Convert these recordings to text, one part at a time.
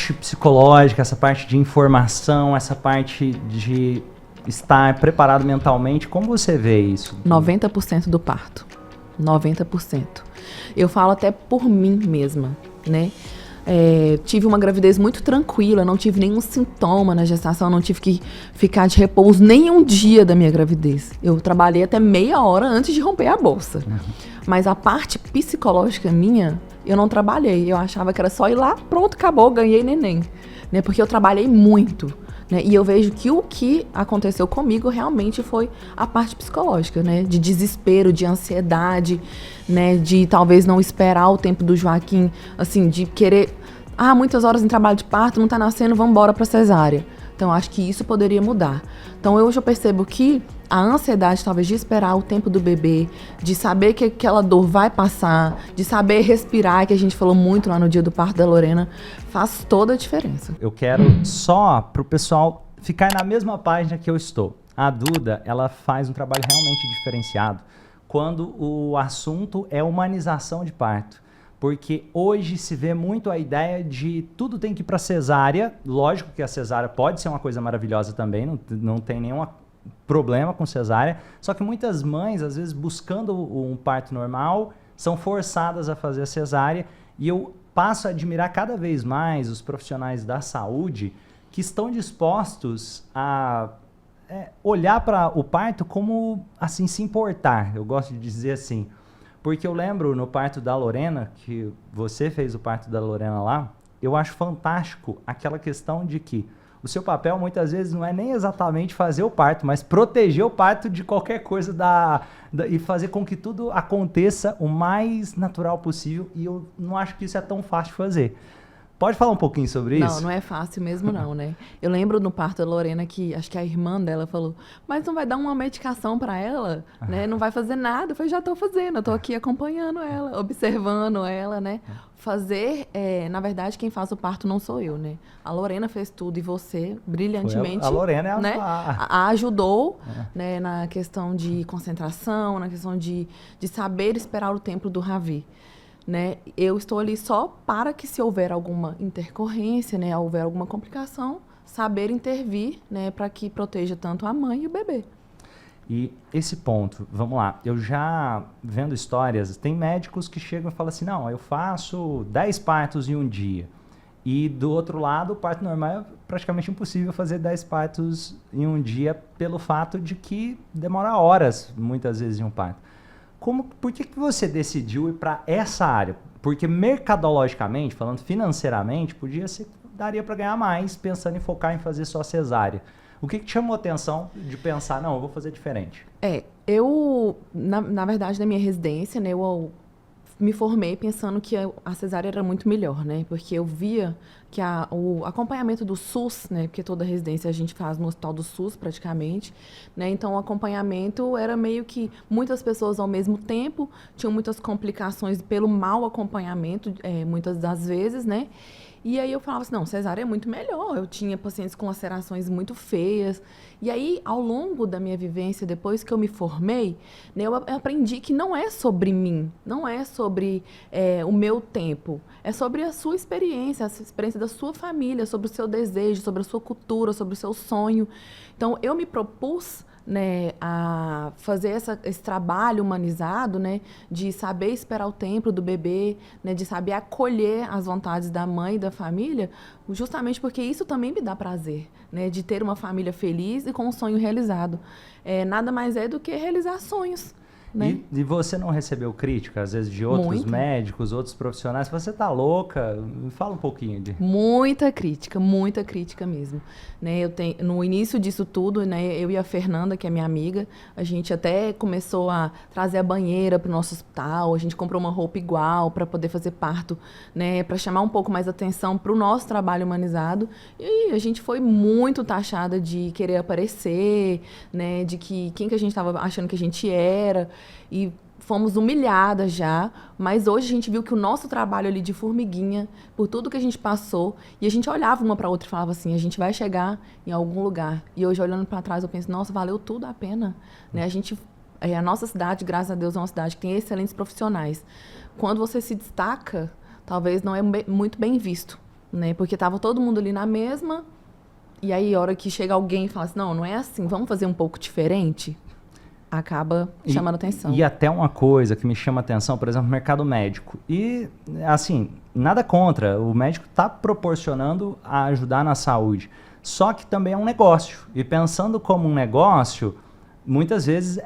parte psicológica, essa parte de informação, essa parte de estar preparado mentalmente, como você vê isso? 90% do parto. 90%. Eu falo até por mim mesma, né? Tive uma gravidez muito tranquila, não tive nenhum sintoma na gestação, não tive que ficar de repouso nem um dia da minha gravidez. Eu trabalhei até meia hora antes de romper a bolsa. Mas a parte psicológica minha, eu não trabalhei. Eu achava que era só ir lá, pronto, acabou, ganhei neném. Né? Porque eu trabalhei muito. Né? E eu vejo que o que aconteceu comigo realmente foi a parte psicológica, né? De desespero, de ansiedade, né? De talvez não esperar o tempo do Joaquim, assim, de querer... muitas horas em trabalho de parto, não tá nascendo, vamos embora pra cesárea. Então, acho que isso poderia mudar. Então, hoje eu percebo que a ansiedade, talvez, de esperar o tempo do bebê, de saber que aquela dor vai passar, de saber respirar, que a gente falou muito lá no dia do parto da Lorena, faz toda a diferença. Eu quero só pro pessoal ficar na mesma página que eu estou. A Duda, ela faz um trabalho realmente diferenciado quando o assunto é humanização de parto. Porque hoje se vê muito a ideia de tudo tem que ir para cesárea. Lógico que a cesárea pode ser uma coisa maravilhosa também, não tem nenhum problema com cesárea. Só que muitas mães, às vezes, buscando um parto normal, são forçadas a fazer a cesárea. E eu passo a admirar cada vez mais os profissionais da saúde que estão dispostos a olhar para o parto como, assim, se importar. Eu gosto de dizer assim. Porque eu lembro no parto da Lorena, que você fez o parto da Lorena lá, eu acho fantástico aquela questão de que o seu papel muitas vezes não é nem exatamente fazer o parto, mas proteger o parto de qualquer coisa e fazer com que tudo aconteça o mais natural possível. E eu não acho que isso é tão fácil de fazer. Pode falar um pouquinho sobre isso? Não é fácil mesmo não, né? Eu lembro no parto da Lorena que, acho que a irmã dela falou, mas não vai dar uma medicação pra ela, né? Não vai fazer nada. Eu falei, já tô fazendo, eu tô aqui acompanhando ela, observando ela, né? Fazer, na verdade, quem faz o parto não sou eu, né? A Lorena fez tudo e você, brilhantemente, a Lorena é né? A ajudou, né? Na questão de concentração, na questão de saber esperar o tempo do Ravi. Né? Eu estou ali só para que, se houver alguma intercorrência, né, houver alguma complicação, saber intervir, né, para que proteja tanto a mãe e o bebê. E esse ponto, vamos lá, eu já vendo histórias, tem médicos que chegam e falam assim, não, eu faço 10 partos em um dia. E do outro lado, o parto normal é praticamente impossível fazer 10 partos em um dia pelo fato de que demora horas, muitas vezes, em um parto. Por que você decidiu ir para essa área? Porque mercadologicamente, falando financeiramente, daria para ganhar mais pensando em focar em fazer só cesárea. O que te chamou a atenção de pensar, não, eu vou fazer diferente? Na verdade, na minha residência, né, eu me formei pensando que a cesárea era muito melhor, né? Porque eu via que o acompanhamento do SUS, né? Porque toda residência a gente faz no hospital do SUS, praticamente, né? Então, o acompanhamento era meio que muitas pessoas ao mesmo tempo, tinham muitas complicações pelo mau acompanhamento, muitas das vezes, né? E aí eu falava assim, não, cesárea é muito melhor. Eu tinha pacientes com lacerações muito feias. E aí, ao longo da minha vivência, depois que eu me formei, né, eu aprendi que não é sobre mim, não é sobre o meu tempo. É sobre a sua experiência, a experiência da sua família, sobre o seu desejo, sobre a sua cultura, sobre o seu sonho. Então, eu me propus, né, a fazer esse trabalho humanizado, né, de saber esperar o tempo do bebê, né, de saber acolher as vontades da mãe e da família, justamente porque isso também me dá prazer, né, de ter uma família feliz e com um sonho realizado. Nada mais é do que realizar sonhos. Né? E você não recebeu crítica, às vezes, de outros médicos, outros profissionais? Você tá louca? Fala um pouquinho de... Muita crítica mesmo. Né, no início disso tudo, né, eu e a Fernanda, que é minha amiga, a gente até começou a trazer a banheira para o nosso hospital, a gente comprou uma roupa igual para poder fazer parto, né, para chamar um pouco mais atenção para o nosso trabalho humanizado. E a gente foi muito taxada de querer aparecer, né, de que quem que a gente estava achando que a gente era. E fomos humilhadas já, mas hoje a gente viu que o nosso trabalho ali de formiguinha, por tudo que a gente passou, e a gente olhava uma para outra e falava assim, a gente vai chegar em algum lugar. E hoje, olhando para trás, eu penso, nossa, valeu tudo a pena. Né? A nossa cidade, graças a Deus, é uma cidade que tem excelentes profissionais. Quando você se destaca, talvez não é muito bem visto. né? Porque tava todo mundo ali na mesma, e aí a hora que chega alguém e fala assim, não é assim, vamos fazer um pouco diferente, acaba chamando atenção. E até uma coisa que me chama atenção, por exemplo, no mercado médico. E, assim, nada contra, o médico está proporcionando a ajudar na saúde. Só que também é um negócio. E pensando como um negócio, muitas vezes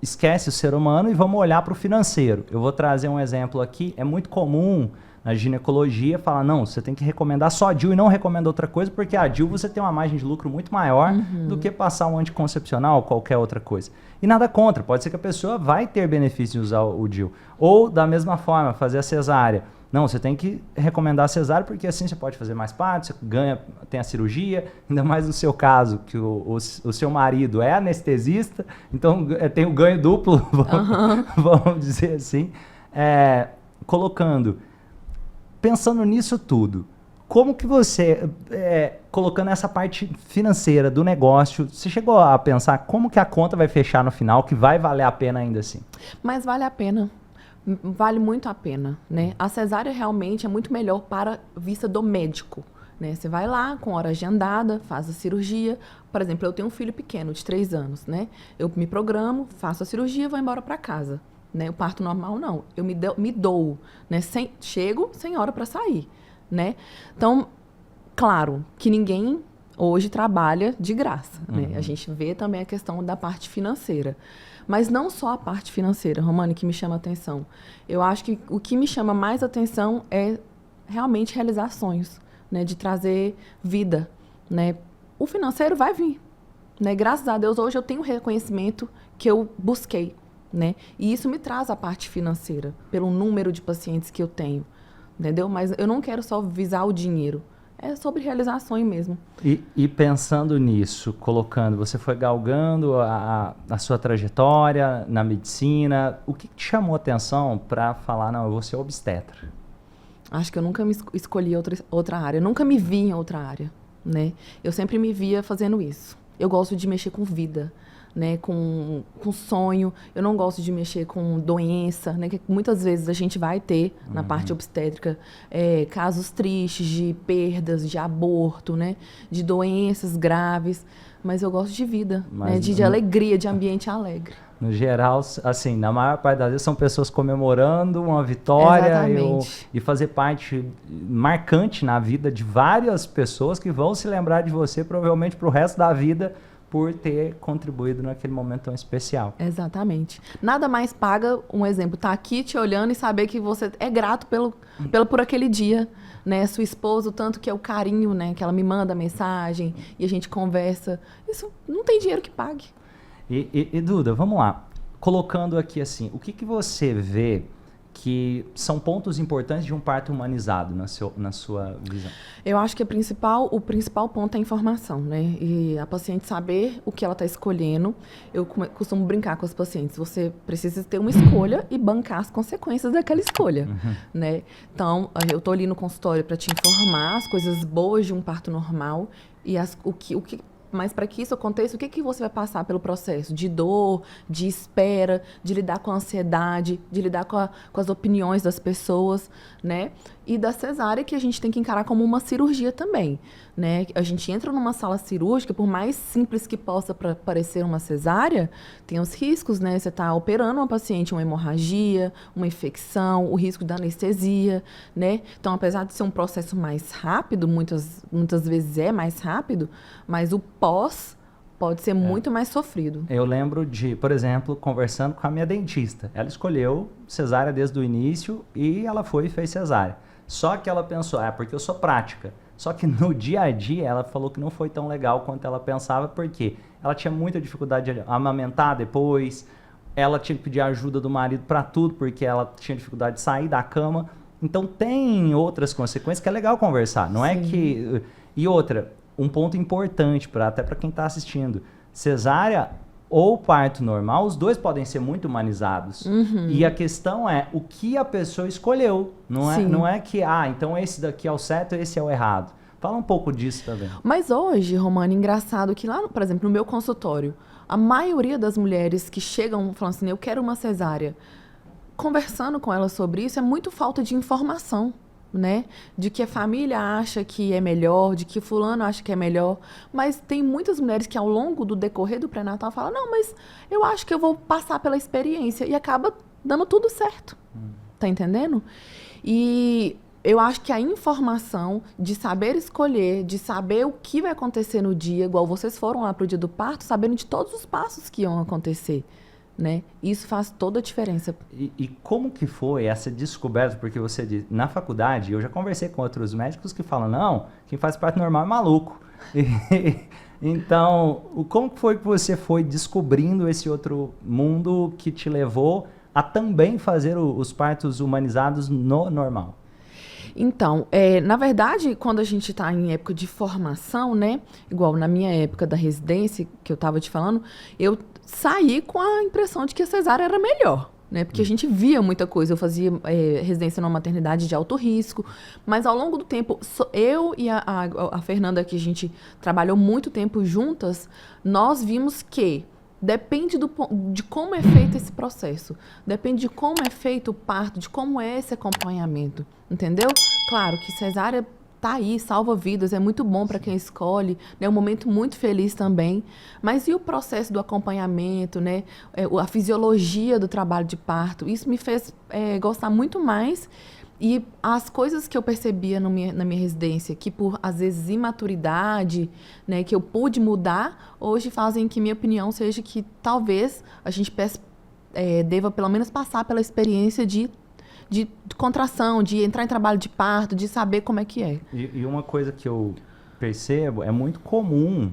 esquece o ser humano e vamos olhar para o financeiro. Eu vou trazer um exemplo aqui. É muito comum na ginecologia falar, não, você tem que recomendar só a DIU e não recomenda outra coisa, porque a DIU você tem uma margem de lucro muito maior do que passar um anticoncepcional ou qualquer outra coisa. E nada contra, pode ser que a pessoa vai ter benefício de usar o DIU. Ou, da mesma forma, fazer a cesárea. Não, você tem que recomendar a cesárea, porque assim você pode fazer mais partos, você ganha, tem a cirurgia, ainda mais no seu caso, que o seu marido é anestesista, então tem o ganho duplo, vamos dizer assim. Pensando nisso tudo, como que você, colocando essa parte financeira do negócio, você chegou a pensar como que a conta vai fechar no final, que vai valer a pena ainda assim? Mas vale a pena. Vale muito a pena, né? A cesárea realmente é muito melhor para vista do médico, né? Você vai lá com hora agendada, faz a cirurgia. Por exemplo, eu tenho um filho pequeno de 3 anos, né? Eu me programo, faço a cirurgia e vou embora para casa. Né? O parto normal, não. Eu me dou, né? Chego sem hora para sair, né? Então, claro que ninguém hoje trabalha de graça, né? A gente vê também a questão da parte financeira. Mas não só a parte financeira, Romane, que me chama a atenção. Eu acho que o que me chama mais atenção é realmente realizar sonhos, né? De trazer vida, né? O financeiro vai vir, né? Graças a Deus, hoje eu tenho o reconhecimento que eu busquei, né? E isso me traz a parte financeira, pelo número de pacientes que eu tenho, entendeu? Mas eu não quero só visar o dinheiro. É sobre realizar sonho mesmo. E pensando nisso, colocando, você foi galgando a sua trajetória na medicina, o que te chamou a atenção para falar, não, eu vou ser obstetra? Acho que eu nunca me escolhi outra área, eu nunca me vi em outra área, né? Eu sempre me via fazendo isso. Eu gosto de mexer com vida, né, com sonho. Eu não gosto de mexer com doença, né, que muitas vezes a gente vai ter na parte obstétrica casos tristes de perdas, de aborto, né, de doenças graves. Mas eu gosto de vida, né, de alegria, de ambiente alegre. No geral, assim, na maior parte das vezes são pessoas comemorando uma vitória e fazer parte marcante na vida de várias pessoas que vão se lembrar de você provavelmente para o resto da vida, por ter contribuído naquele momento tão especial. Exatamente. Nada mais paga, um exemplo, tá aqui te olhando e saber que você é grato por aquele dia, né? Sua esposa, o tanto que é o carinho, né? Que ela me manda mensagem e a gente conversa. Isso não tem dinheiro que pague. E Duda, vamos lá. Colocando aqui assim, o que você vê que são pontos importantes de um parto humanizado na sua visão? Eu acho que o principal ponto é a informação, né? E a paciente saber o que ela está escolhendo. Eu costumo brincar com as pacientes. Você precisa ter uma escolha e bancar as consequências daquela escolha, né? Então, eu estou ali no consultório para te informar as coisas boas de um parto normal e mas para que isso aconteça, o que você vai passar pelo processo? De dor, de espera, de lidar com a ansiedade, de lidar com as opiniões das pessoas, né? E da cesárea, que a gente tem que encarar como uma cirurgia também, né? A gente entra numa sala cirúrgica, por mais simples que possa parecer uma cesárea, tem os riscos, né? Você está operando uma paciente, uma hemorragia, uma infecção, o risco da anestesia, né? Então, apesar de ser um processo mais rápido, muitas vezes é mais rápido, mas o pós pode ser muito mais sofrido. Eu lembro de, por exemplo, conversando com a minha dentista. Ela escolheu cesárea desde o início e ela foi e fez cesárea. Só que ela pensou, porque eu sou prática. Só que no dia a dia ela falou que não foi tão legal quanto ela pensava, porque ela tinha muita dificuldade de amamentar depois, ela tinha que pedir ajuda do marido para tudo, porque ela tinha dificuldade de sair da cama. Então tem outras consequências que é legal conversar. Não é que... E outra, um ponto importante, até para quem está assistindo, cesárea ou parto normal, os dois podem ser muito humanizados. E a questão é o que a pessoa escolheu. Não é que, então esse daqui é o certo, esse é o errado. Fala um pouco disso também. Mas hoje, Romane, engraçado que lá, por exemplo, no meu consultório, a maioria das mulheres que chegam falando assim, eu quero uma cesárea, conversando com elas sobre isso, é muito falta de informação. né? De que a família acha que é melhor, de que fulano acha que é melhor. Mas tem muitas mulheres que ao longo do decorrer do pré-natal falam, não, mas eu acho que eu vou passar pela experiência. E acaba dando tudo certo. Tá entendendo? E eu acho que a informação de saber escolher, de saber o que vai acontecer no dia, igual vocês foram lá pro dia do parto, sabendo de todos os passos que iam acontecer. Né? Isso faz toda a diferença. E como que foi essa descoberta? Porque você diz, na faculdade, eu já conversei com outros médicos que falam, não, quem faz parto normal é maluco. Então, como que foi que você foi descobrindo esse outro mundo que te levou a também fazer os partos humanizados no normal? Então, na verdade, quando a gente está em época de formação, né? Igual na minha época da residência, que eu estava te falando, eu saí com a impressão de que a cesárea era melhor, né? Porque a gente via muita coisa. Eu fazia residência numa maternidade de alto risco, mas ao longo do tempo, eu e a Fernanda, que a gente trabalhou muito tempo juntas, nós vimos que depende de como é feito esse processo. Depende de como é feito o parto, de como é esse acompanhamento. Entendeu? Claro que cesárea tá aí, salva vidas, é muito bom para quem escolhe, né? É um momento muito feliz também. Mas e o processo do acompanhamento, né? A fisiologia do trabalho de parto? Isso me fez gostar muito mais. E as coisas que eu percebia na minha residência, que por, às vezes, imaturidade, né, que eu pude mudar, hoje fazem que minha opinião seja que talvez a gente deva, pelo menos, passar pela experiência de contração, de entrar em trabalho de parto, de saber como é que é. E uma coisa que eu percebo, é muito comum,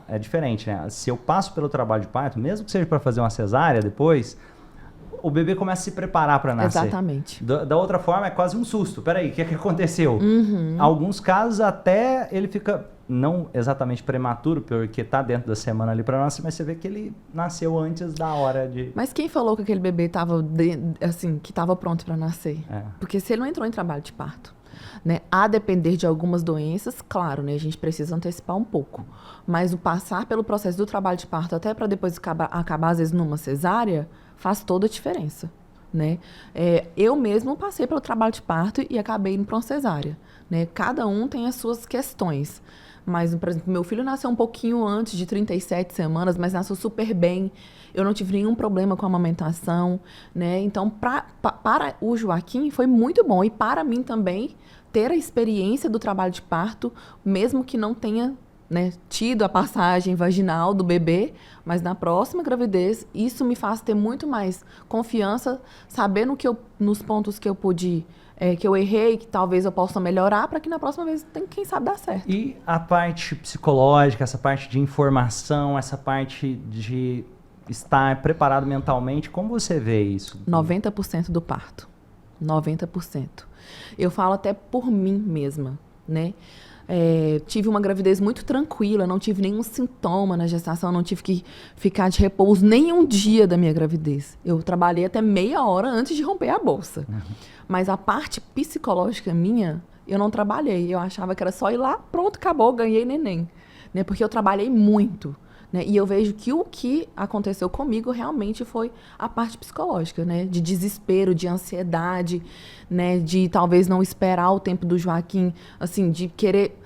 é diferente, né? Se eu passo pelo trabalho de parto, mesmo que seja para fazer uma cesárea depois, o bebê começa a se preparar para nascer. Exatamente. Da outra forma, é quase um susto. Peraí, o que aconteceu? Uhum. Alguns casos até ele fica, não exatamente prematuro, porque tá dentro da semana ali para nascer, mas você vê que ele nasceu antes da hora de... Mas quem falou que aquele bebê estava assim, que estava pronto para nascer? Porque se ele não entrou em trabalho de parto, né, a depender de algumas doenças, claro, né, a gente precisa antecipar um pouco. Mas o passar pelo processo do trabalho de parto até para depois acabar, às vezes, numa cesárea, faz toda a diferença, né? Eu mesmo passei pelo trabalho de parto e acabei indo para uma cesárea, né? Cada um tem as suas questões. Mas, por exemplo, meu filho nasceu um pouquinho antes de 37 semanas, mas nasceu super bem. Eu não tive nenhum problema com a amamentação, né? Então, para o Joaquim foi muito bom. E para mim também, ter a experiência do trabalho de parto, mesmo que não tenha, né, tido a passagem vaginal do bebê, mas na próxima gravidez, isso me faz ter muito mais confiança, sabendo nos pontos que eu pude, que eu errei, que talvez eu possa melhorar, para que na próxima vez, quem sabe, dar certo. E a parte psicológica, essa parte de informação, essa parte de estar preparado mentalmente, como você vê isso? 90% do parto. 90%. Eu falo até por mim mesma, né? Tive uma gravidez muito tranquila, não tive nenhum sintoma na gestação, não tive que ficar de repouso nenhum dia da minha gravidez. Eu trabalhei até meia hora antes de romper a bolsa. Mas a parte psicológica minha, eu não trabalhei. Eu achava que era só ir lá, pronto, acabou, ganhei neném. Né? Porque eu trabalhei muito. Né? E eu vejo que o que aconteceu comigo realmente foi a parte psicológica, né? De desespero, de ansiedade, né? De talvez não esperar o tempo do Joaquim, assim, de querer...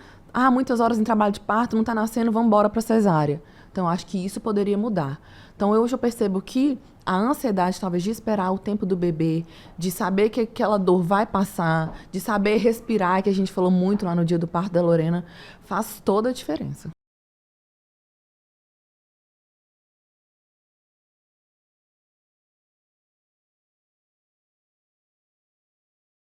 muitas horas em trabalho de parto, não está nascendo, vamos embora para cesárea. Então, acho que isso poderia mudar. Então, hoje eu percebo que a ansiedade, talvez, de esperar o tempo do bebê, de saber que aquela dor vai passar, de saber respirar, que a gente falou muito lá no dia do parto da Lorena, faz toda a diferença.